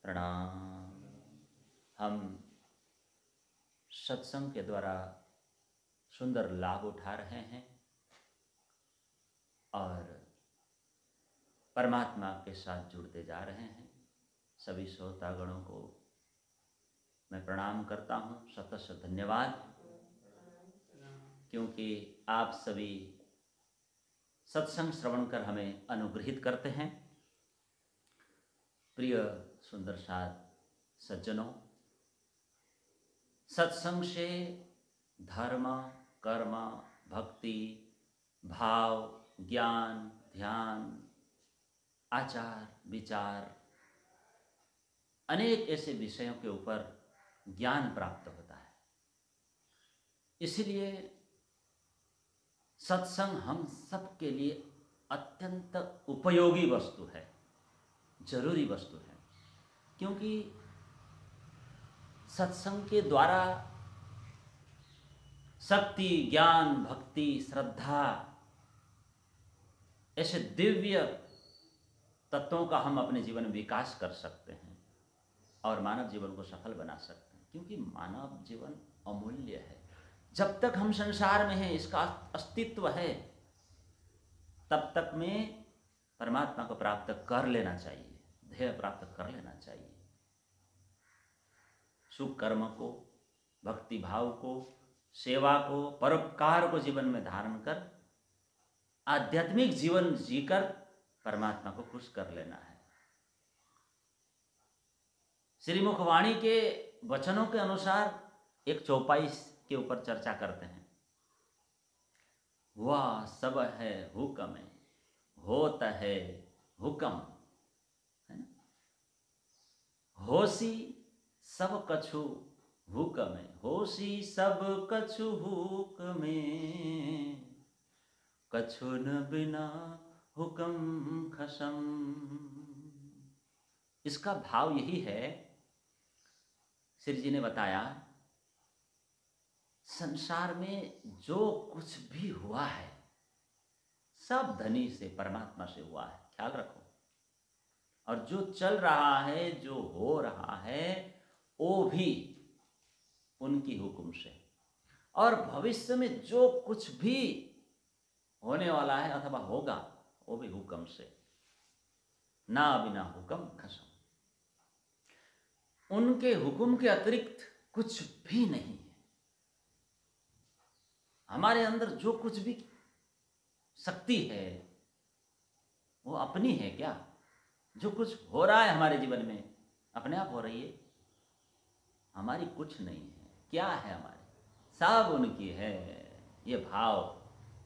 प्रणाम। हम सत्संग के द्वारा सुंदर लाभ उठा रहे हैं और परमात्मा के साथ जुड़ते जा रहे हैं। सभी श्रोतागणों को मैं प्रणाम करता हूँ, सतत धन्यवाद, क्योंकि आप सभी सत्संग श्रवण कर हमें अनुग्रहित करते हैं। प्रिय सुंदर साथ सज्जनों, सत्संग से धर्म, कर्म, भक्ति, भाव, ज्ञान, ध्यान, आचार, विचार, अनेक ऐसे विषयों के ऊपर ज्ञान प्राप्त होता है। इसलिए सत्संग हम सब के लिए अत्यंत उपयोगी वस्तु है, जरूरी वस्तु है, क्योंकि सत्संग के द्वारा शक्ति, ज्ञान, भक्ति, श्रद्धा, ऐसे दिव्य तत्वों का हम अपने जीवन में विकास कर सकते हैं और मानव जीवन को सफल बना सकते हैं। क्योंकि मानव जीवन अमूल्य है। जब तक हम संसार में हैं, इसका अस्तित्व है, तब तक में परमात्मा को प्राप्त कर लेना चाहिए, ध्येय प्राप्त कर लेना चाहिए। सुख कर्म को, भक्ति भाव को, सेवा को, परोपकार को जीवन में धारण कर आध्यात्मिक जीवन जीकर परमात्मा को खुश कर लेना है। श्रीमुखवाणी के वचनों के अनुसार एक चौपाई के ऊपर चर्चा करते हैं। वह सब है हुक्म, होता है हुक्म, है ना? होसी सब कछु हुक्म, होसी सब कछु हुक्म, कछु न बिना हुक्म खसम। इसका भाव यही है, श्री जी ने बताया, संसार में जो कुछ भी हुआ है सब धनी से, परमात्मा से हुआ है, ख्याल रखो। और जो चल रहा है, जो हो रहा है, वो भी उनकी हुक्म से। और भविष्य में जो कुछ भी होने वाला है अथवा होगा, वो भी हुक्म से, ना बिना हुक्म खसम। उनके हुक्म के अतिरिक्त कुछ भी नहीं है। हमारे अंदर जो कुछ भी शक्ति है वो अपनी है क्या? जो कुछ हो रहा है हमारे जीवन में अपने आप हो रही है, हमारी कुछ नहीं है। क्या है हमारी? सब उनकी है। ये भाव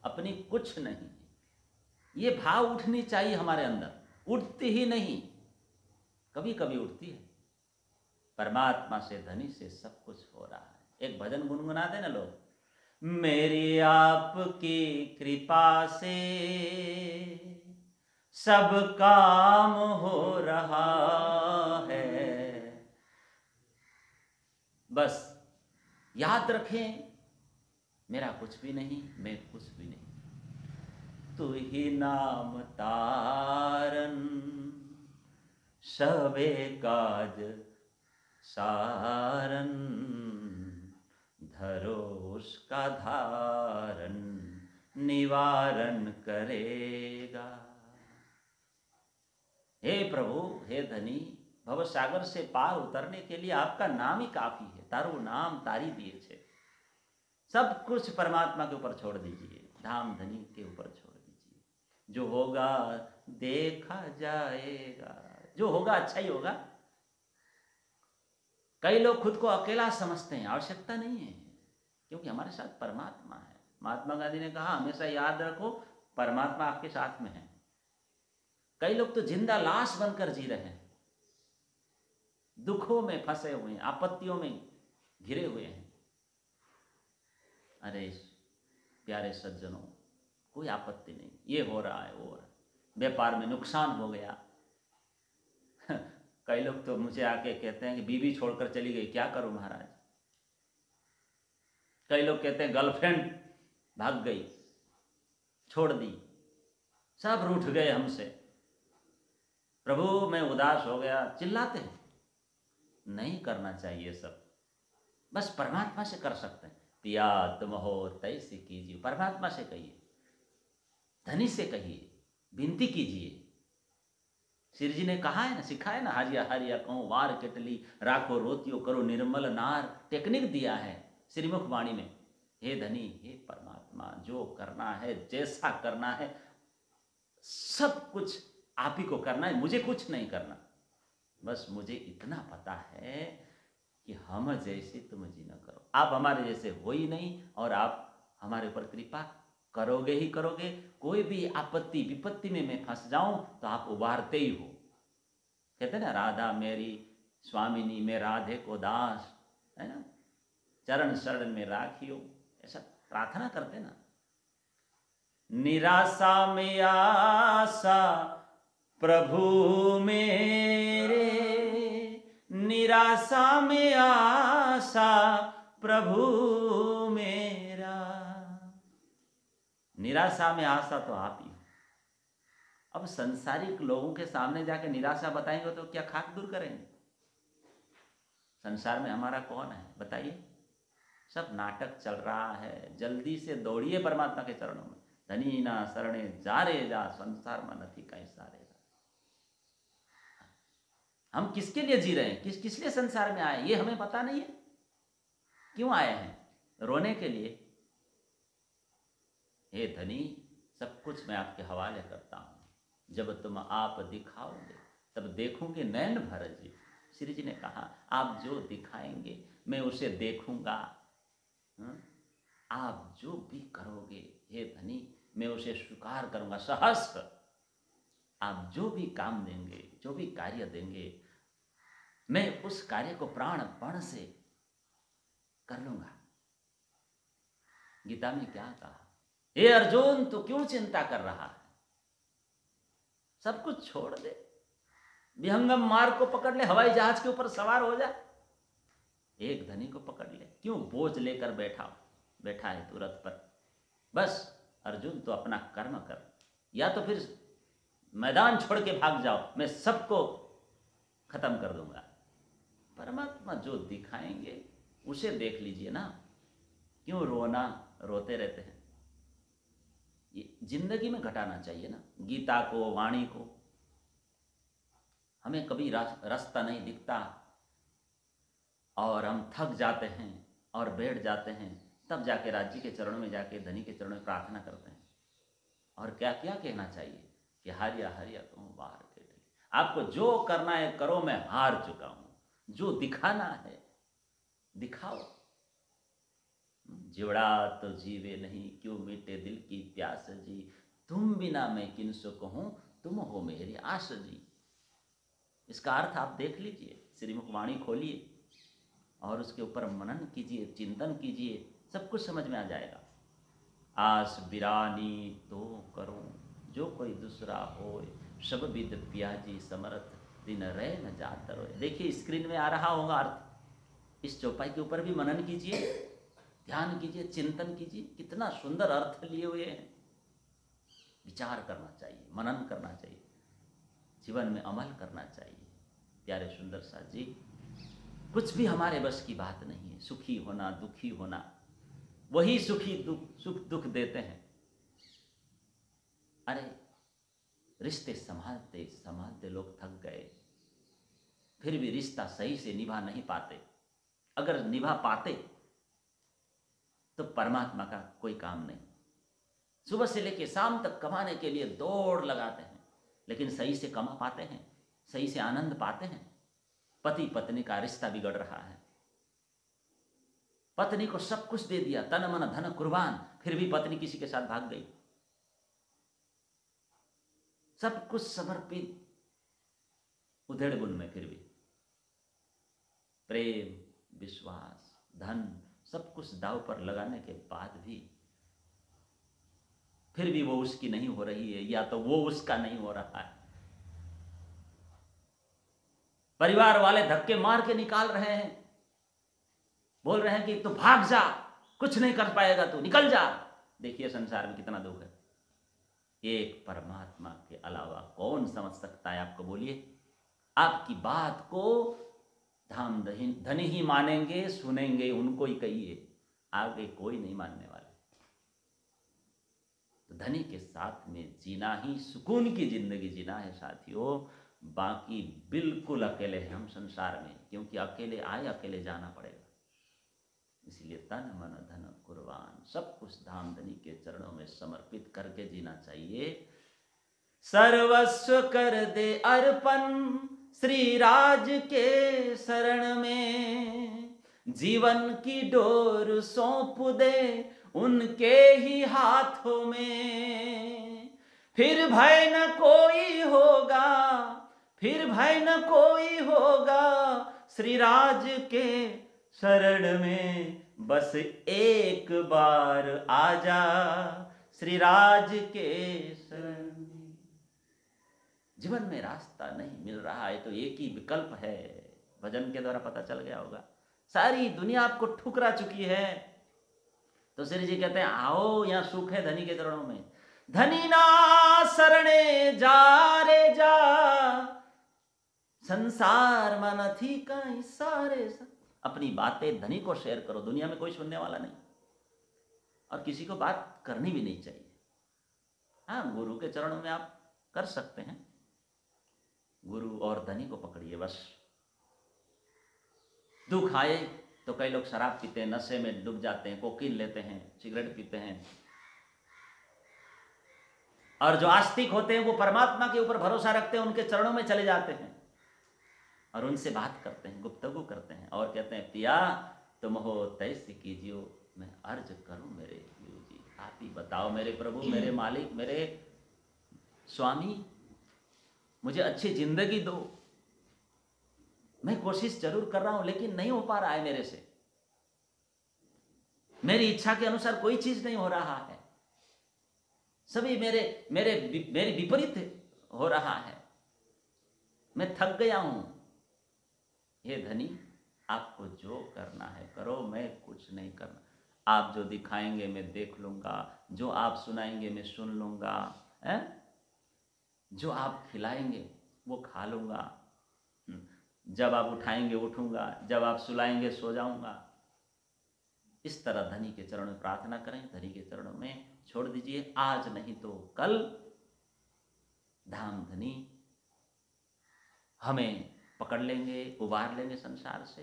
अपनी कुछ नहीं है। ये भाव उठनी चाहिए हमारे अंदर, उठती ही नहीं, कभी कभी उठती है। परमात्मा से, धनी से सब कुछ हो रहा है। एक भजन गुनगुनाते ना लोग, मेरी आपकी कृपा से सब काम हो रहा है। बस याद रखें, मेरा कुछ भी नहीं, मैं कुछ भी नहीं। तू ही नाम तारन सबे काज सारन, धरो उसका धारण निवारण करेगा। हे प्रभु, हे धनी, भव सागर से पार उतरने के लिए आपका नाम ही काफी है। तारो नाम तारी दिए छे। सब कुछ परमात्मा के ऊपर छोड़ दीजिए, धाम धनी के ऊपर छोड़ दीजिए। जो होगा देखा जाएगा, जो होगा अच्छा ही होगा। कई लोग खुद को अकेला समझते हैं, आवश्यकता नहीं है, क्योंकि हमारे साथ परमात्मा है। महात्मा गांधी ने कहा, हमेशा याद रखो परमात्मा आपके साथ में है। कई लोग तो जिंदा लाश बनकर जी रहे हैं, दुखों में फंसे हुए हैं, आपत्तियों में घिरे हुए हैं। अरे प्यारे सज्जनों, कोई आपत्ति नहीं, ये हो रहा है, वो हो रहा है, व्यापार में नुकसान हो गया। कई लोग तो मुझे आके कहते हैं कि बीवी छोड़कर चली गई, क्या करूं महाराज। कई लोग कहते हैं गर्लफ्रेंड भाग गई, छोड़ दी, सब रूठ गए हमसे, प्रभु मैं उदास हो गया, चिल्लाते हैं। नहीं करना चाहिए सब, बस परमात्मा से कर सकते हैं। पिया तुम हो तैसे कीजिए, परमात्मा से कहिए, धनी से कहिए, विनती कीजिए। श्री जी ने कहा है ना, सिखाया ना, हारिया हारिया कहूँ वार केटली, राखो रोतियो करो निर्मल नार, टेक्निक दिया है श्रीमुख वाणी में। हे धनी, हे परमात्मा, जो करना है, जैसा करना है, सब कुछ आप ही को करना है, मुझे कुछ नहीं करना। बस मुझे इतना पता है कि हम जैसे तुम जी न करो, आप हमारे जैसे हो ही नहीं, और आप हमारे ऊपर कृपा करोगे ही करोगे। कोई भी आपत्ति विपत्ति में मैं फंस जाऊं तो आप उबारते ही हो। कहते हैं ना, राधा मेरी स्वामिनी, मैं राधे को दास, है ना, चरण शरण में राखियो, ऐसा प्रार्थना करते ना। निराशा में आशा प्रभु मेरे, निराशा में आशा प्रभु मेरा। निराशा में आशा तो आप ही हो। अब संसारिक लोगों के सामने जाके निराशा बताएंगे तो क्या खाक दूर करेंगे? संसार में हमारा कौन है बताइए? सब नाटक चल रहा है। जल्दी से दौड़िए परमात्मा के चरणों में। धनी ना शरणे जा रे जा, संसार में नथी कहीं सारे। हम किसके लिए जी रहे हैं, किस लिए संसार में आए, ये हमें पता नहीं है। क्यों आए हैं? रोने के लिए। हे धनी, सब कुछ मैं आपके हवाले करता हूं। जब तुम आप दिखाओगे तब देखूंगे नैन भर जी। श्री जी ने कहा, आप जो दिखाएंगे मैं उसे देखूंगा। आप जो भी करोगे हे धनी, मैं उसे स्वीकार करूंगा सहस्त्र। आप जो भी काम देंगे, जो भी कार्य देंगे, मैं उस कार्य को प्राणपण से कर लूंगा। गीता में क्या कहा? हे अर्जुन, तू क्यों चिंता कर रहा है? सब कुछ छोड़ दे, विहंगम मार्ग को पकड़ ले, हवाई जहाज के ऊपर सवार हो जा, एक धनी को पकड़ ले। क्यों बोझ लेकर बैठा है तू रथ पर? बस अर्जुन, तो अपना कर्म कर, या तो फिर मैदान छोड़ के भाग जाओ, मैं सबको खत्म कर दूंगा। परमात्मा जो दिखाएंगे उसे देख लीजिए ना। क्यों रोते रहते हैं? ये जिंदगी में घटाना चाहिए ना। गीता को, वाणी को। हमें कभी रास्ता नहीं दिखता और हम थक जाते हैं और बैठ जाते हैं, तब जाके राज्य के चरणों में जाके, धनी के चरणों में प्रार्थना करते हैं। और क्या क्या कहना चाहिए कि हारिया हारिया कहूँ बाहर के। आपको जो करना है करो, मैं हार चुका हूं। जो दिखाना है दिखाओ। जिवड़ा तो जीवे नहीं, क्यों मिटे दिल की प्यास जी। तुम बिना मैं किनसो कहूं, तुम हो मेरी आस जी। इसका अर्थ आप देख लीजिए, श्रीमुख वाणी खोलिए और उसके ऊपर मनन कीजिए, चिंतन कीजिए, सब कुछ समझ में आ जाएगा। आस बिरानी तो करो, जो कोई दूसरा हो, सब विद प्याजी समर्थ, दिन रह न जात रोए। देखिए स्क्रीन में आ रहा होगा अर्थ। इस चौपाई के ऊपर भी मनन कीजिए, ध्यान कीजिए, चिंतन कीजिए। कितना सुंदर अर्थ लिए हुए हैं। विचार करना चाहिए, मनन करना चाहिए, जीवन में अमल करना चाहिए। प्यारे सुंदर साथ जी, कुछ भी हमारे बस की बात नहीं है। सुखी होना, दुखी होना, वही सुख दुख देते हैं। अरे रिश्ते संभालते संभालते लोग थक गए, फिर भी रिश्ता सही से निभा नहीं पाते। अगर निभा पाते तो परमात्मा का कोई काम नहीं। सुबह से लेकर शाम तक कमाने के लिए दौड़ लगाते हैं, लेकिन सही से कमा पाते हैं, सही से आनंद पाते हैं? पति पत्नी का रिश्ता बिगड़ रहा है। पत्नी को सब कुछ दे दिया, तन मन धन कुर्बान, फिर भी पत्नी किसी के साथ भाग गई। सब कुछ समर्पित उधेड़ बुन में, फिर भी प्रेम, विश्वास, धन, सब कुछ दांव पर लगाने के बाद भी फिर भी वो उसकी नहीं हो रही है, या तो वो उसका नहीं हो रहा है। परिवार वाले धक्के मार के निकाल रहे हैं, बोल रहे हैं कि तू भाग जा, कुछ नहीं कर पाएगा, तू निकल जा। देखिए संसार में कितना दुख है। एक परमात्मा के अलावा कौन समझ सकता है आपको? बोलिए। आपकी बात को धाम धनी ही मानेंगे, सुनेंगे उनको ही कहिए, आगे कोई नहीं मानने वाले। तो धनी के साथ में जीना ही सुकून की जिंदगी जीना है साथियों। बाकी बिल्कुल अकेले हैं हम संसार में, क्योंकि अकेले आए अकेले जाना पड़ेगा। इसलिए तन मन धन कुर्बान, सब कुछ धाम धनी के चरणों में समर्पित करके जीना चाहिए। सर्वस्व कर दे अर्पण श्री राज के शरण में, जीवन की डोर सौंप दे उनके ही हाथों में। फिर भय न कोई होगा, फिर भय न कोई होगा, श्री राज के शरण में बस एक बार आजा, श्री राज के शरण में। जीवन में रास्ता नहीं मिल रहा है तो एक ही विकल्प है, भजन के द्वारा पता चल गया होगा। सारी दुनिया आपको ठुकरा चुकी है, तो श्री जी कहते हैं आओ यहाँ सुख है धनी के चरणों में। धनी ना शरणे जा रे जा, संसार में नथी कहीं सारे सा। अपनी बातें धनी को शेयर करो, दुनिया में कोई सुनने वाला नहीं, और किसी को बात करनी भी नहीं चाहिए। हाँ, गुरु के चरणों में आप कर सकते हैं, गुरु और धनी को पकड़िए बस। दुख आए तो कई लोग शराब पीते हैं, नशे में डूब जाते हैं, कोकीन लेते हैं, सिगरेट पीते हैं, और जो आस्तिक होते हैं वो परमात्मा के ऊपर भरोसा रखते हैं, उनके चरणों में चले जाते हैं और उनसे बात करते हैं, गुफ्तगू करते हैं और कहते हैं पिया तुम हो तैसे कीजियो, मैं अर्ज करूं मेरे गुरु जी, आप ही बताओ मेरे प्रभु, मेरे मालिक, मेरे स्वामी, मुझे अच्छी जिंदगी दो। मैं कोशिश जरूर कर रहा हूं लेकिन नहीं हो पा रहा है मेरे से, मेरी इच्छा के अनुसार कोई चीज नहीं हो रहा है, सभी मेरे विपरीत हो रहा है, मैं थक गया हूं। हे धनी, आपको जो करना है करो, मैं कुछ नहीं करना। आप जो दिखाएंगे मैं देख लूंगा, जो आप सुनाएंगे मैं सुन लूंगा, जो आप खिलाएंगे वो खा लूंगा, जब आप उठाएंगे उठूंगा, जब आप सुलाएंगे सो जाऊंगा। इस तरह धनी के चरणों में प्रार्थना करें, धनी के चरणों में छोड़ दीजिए। आज नहीं तो कल धाम धनी हमें पकड़ लेंगे, उबार लेंगे संसार से,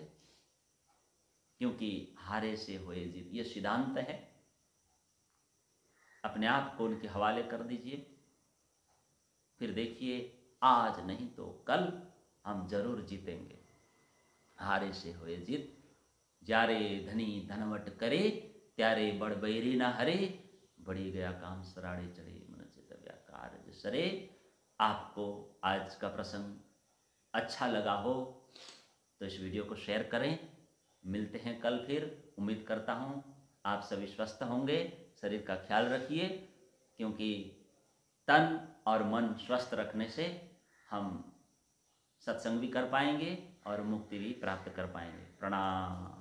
क्योंकि हारे से होए जीत, ये सिद्धांत है। अपने आप को उनके हवाले कर दीजिए, फिर देखिए आज नहीं तो कल हम जरूर जीतेंगे। हारे से होए जीत, जारे धनी धनवट करे, त्यारे बड़बैरी न हरे, बढ़ी गया काम सराड़े चढ़े, मन चित व्याकार सरे। आपको आज का प्रसंग अच्छा लगा हो तो इस वीडियो को शेयर करें। मिलते हैं कल फिर, उम्मीद करता हूँ आप सभी स्वस्थ होंगे। शरीर का ख्याल रखिए, क्योंकि तन और मन स्वस्थ रखने से हम सत्संग भी कर पाएंगे और मुक्ति भी प्राप्त कर पाएंगे। प्रणाम।